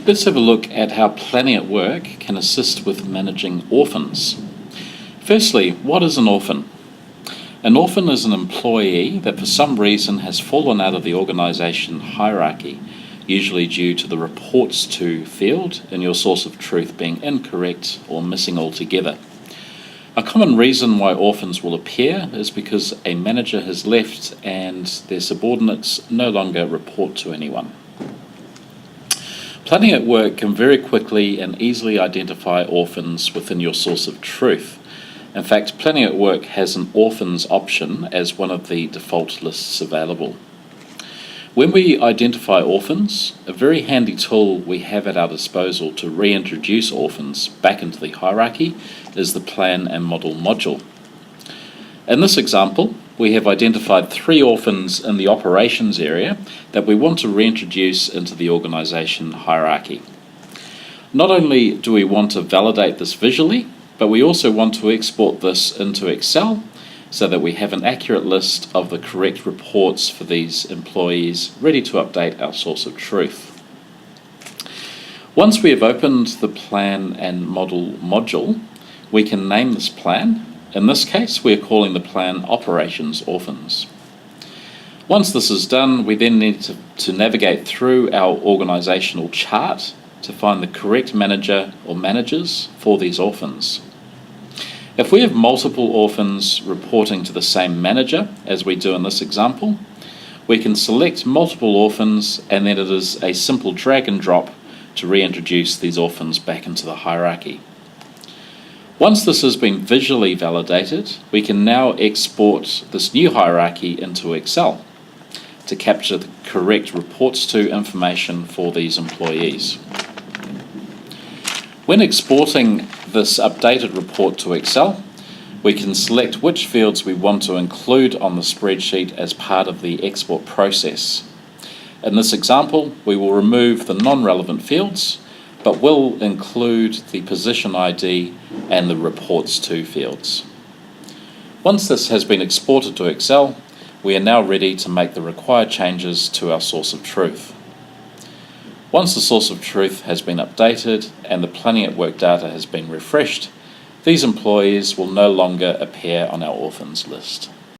Let's have a look at how planning at work can assist with managing orphans. Firstly, what is an orphan? An orphan is an employee that for some reason has fallen out of the organisation hierarchy, usually due to the reports to field in your source of truth being incorrect or missing altogether. A common reason why orphans will appear is because a manager has left and their subordinates no longer report to anyone. Planning at work can very quickly and easily identify orphans within your source of truth. In fact, Planning at Work has an orphans option as one of the default lists available. When we identify orphans, a very handy tool we have at our disposal to reintroduce orphans back into the hierarchy is the Plan and Model module. In this example, we have identified 3 orphans in the operations area that we want to reintroduce into the organisation hierarchy. Not only do we want to validate this visually, but we also want to export this into Excel so that we have an accurate list of the correct reports for these employees ready to update our source of truth. Once we have opened the Plan and Model module, we can name this plan. In this case, we are calling the plan Operations Orphans. Once this is done, we then need to navigate through our organisational chart to find the correct manager or managers for these orphans. If we have multiple orphans reporting to the same manager, as we do in this example, we can select multiple orphans and then it is a simple drag and drop to reintroduce these orphans back into the hierarchy. Once this has been visually validated, we can now export this new hierarchy into Excel to capture the correct reports to information for these employees. When exporting this updated report to Excel, we can select which fields we want to include on the spreadsheet as part of the export process. In this example, we will remove the non-relevant fields, but will include the position ID and the reports to fields. Once this has been exported to Excel, we are now ready to make the required changes to our source of truth. Once the source of truth has been updated and the Planning at Work data has been refreshed, these employees will no longer appear on our orphans list.